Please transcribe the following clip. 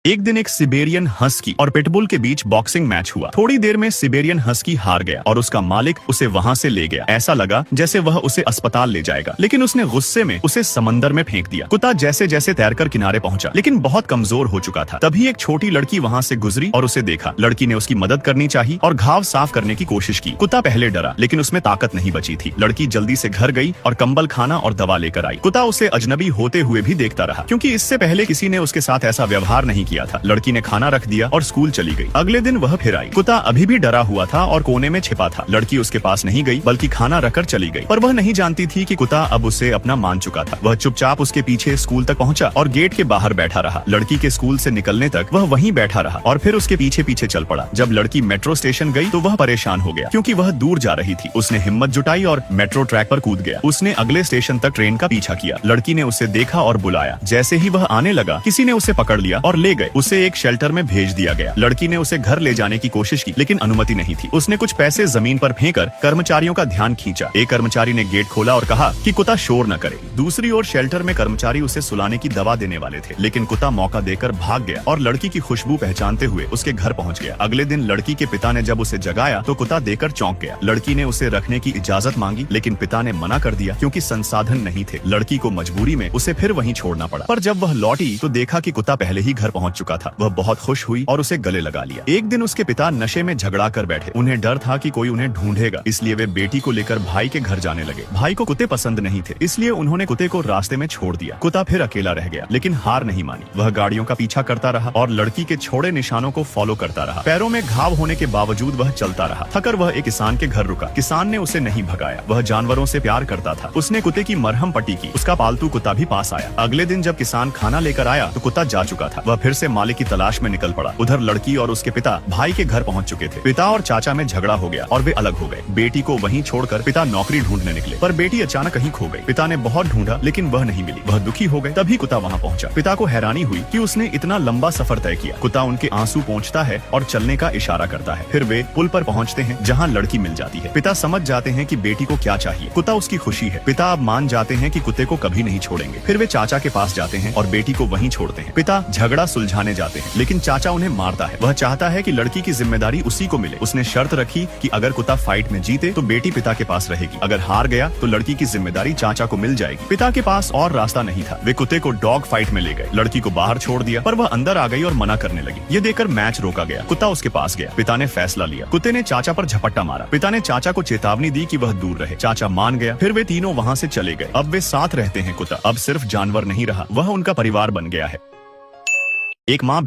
एक दिन एक सिबेरियन हस्की और पिटबुल के बीच बॉक्सिंग मैच हुआ। थोड़ी देर में सिबेरियन हस्की हार गया और उसका मालिक उसे वहां से ले गया। ऐसा लगा जैसे वह उसे अस्पताल ले जाएगा, लेकिन उसने गुस्से में उसे समंदर में फेंक दिया। कुत्ता जैसे जैसे तैरकर किनारे पहुंचा, लेकिन बहुत कमजोर हो चुका था। तभी एक छोटी लड़की वहां से गुजरी और उसे देखा। लड़की ने उसकी मदद करनी चाहिए और घाव साफ करने की कोशिश की। कुत्ता पहले डरा, लेकिन उसमें ताकत नहीं बची थी। लड़की जल्दी से घर गई और कंबल, खाना और दवा लेकर आई। कुत्ता उसे अजनबी होते हुए भी देखता रहा, क्योंकि इससे पहले किसी ने उसके साथ ऐसा व्यवहार नहीं किया था। लड़की ने खाना रख दिया और स्कूल चली गई। अगले दिन वह फिर आई। कुत्ता अभी भी डरा हुआ था और कोने में छिपा था। लड़की उसके पास नहीं गई, बल्कि खाना रखकर चली गई। पर वह नहीं जानती थी कि कुत्ता अब उसे अपना मान चुका था। वह चुपचाप उसके पीछे स्कूल तक पहुंचा और गेट के बाहर बैठा रहा। लड़की के स्कूल से निकलने तक वह वहीं बैठा रहा और फिर उसके पीछे पीछे चल पड़ा। जब लड़की मेट्रो स्टेशन गई तो वह परेशान हो गया, क्योंकि वह दूर जा रही थी। उसने हिम्मत जुटाई और मेट्रो ट्रैक पर कूद गया। उसने अगले स्टेशन तक ट्रेन का पीछा किया। लड़की ने उसे देखा और बुलाया। जैसे ही वह आने लगा, किसी ने उसे पकड़ लिया और ले गए। उसे एक शेल्टर में भेज दिया गया। लड़की ने उसे घर ले जाने की कोशिश की, लेकिन अनुमति नहीं थी। उसने कुछ पैसे जमीन पर फेंककर कर्मचारियों का ध्यान खींचा। एक कर्मचारी ने गेट खोला और कहा कि कुत्ता शोर न करे। दूसरी ओर शेल्टर में कर्मचारी उसे सुलाने की दवा देने वाले थे, लेकिन कुत्ता मौका देकर भाग गया और लड़की की खुशबू पहचानते हुए उसके घर पहुंच गया। अगले दिन लड़की के पिता ने जब उसे जगाया तो कुत्ता देखकर चौंक गया। लड़की ने उसे रखने की इजाजत मांगी, लेकिन पिता ने मना कर दिया, क्योंकि संसाधन नहीं थे। लड़की को मजबूरी में उसे फिर वहीं छोड़ना पड़ा। पर जब वह लौटी तो देखा कि कुत्ता पहले ही घर पहुंच चुका था। वह बहुत खुश हुई और उसे गले लगा लिया। एक दिन उसके पिता नशे में झगड़ा कर बैठे। उन्हें डर था कि कोई उन्हें ढूंढेगा, इसलिए वे बेटी को लेकर भाई के घर जाने लगे। भाई को कुत्ते पसंद नहीं थे, इसलिए उन्होंने कुत्ते को रास्ते में छोड़ दिया। कुत्ता फिर अकेला रह गया, लेकिन हार नहीं मानी। वह गाड़ियों का पीछा करता रहा और लड़की के छोड़े निशानों को फॉलो करता रहा। पैरों में घाव होने के बावजूद वह चलता रहा। थकर वह एक किसान के घर रुका। किसान ने उसे नहीं भगाया। वह जानवरों से प्यार करता था। उसने कुत्ते की मरहम पट्टी की। उसका पालतू कुत्ता भी पास आया। अगले दिन जब किसान खाना लेकर आया तो कुत्ता जा चुका था। वह फिर से मालिक की तलाश में निकल पड़ा। उधर लड़की और उसके पिता भाई के घर पहुंच चुके थे। पिता और चाचा में झगड़ा हो गया और वे अलग हो गए। बेटी को वहीं छोड़कर पिता नौकरी ढूंढने निकले, पर बेटी अचानक कहीं खो गई। पिता ने बहुत ढूंढा, लेकिन वह नहीं मिली। वह दुखी हो गए। तभी कुत्ता वहां पहुंचा। पिता को हैरानी हुई कि उसने इतना लंबा सफर तय किया। कुत्ता उनके आंसू पोंछता है और चलने का इशारा करता है। फिर वे पुल पर पहुंचते हैं, जहां लड़की मिल जाती है। पिता समझ जाते हैं कि बेटी को क्या चाहिए। कुत्ता उसकी खुशी है। पिता अब मान जाते हैं कि कुत्ते को कभी नहीं छोड़ेंगे। फिर वे चाचा के पास जाते हैं और बेटी को वहीं छोड़ते हैं। पिता झगड़ा सुलझाने जाते हैं, लेकिन चाचा उन्हें मारता है। वह चाहता है कि लड़की की जिम्मेदारी उसी को मिले। उसने शर्त रखी कि अगर कुत्ता फाइट में जीते तो बेटी पिता के पास रहेगी, अगर हार गया तो लड़की की जिम्मेदारी चाचा को मिल जाएगी। पिता के पास और रास्ता नहीं था। वे कुत्ते को डॉग फाइट में ले गए। लड़की को बाहर छोड़ दिया, पर वह अंदर आ गई और मना करने लगी। ये देखकर मैच रोका गया। कुत्ता उसके पास गया। पिता ने फैसला लिया। कुत्ते ने चाचा पर झपट्टा मारा। पिता ने चाचा को चेतावनी दी कि वह दूर रहे। चाचा मान गया। फिर वे तीनों वहाँ से चले गए। अब वे साथ रहते हैं। कुत्ता अब सिर्फ जानवर नहीं रहा, वह उनका परिवार बन गया है। एक माँ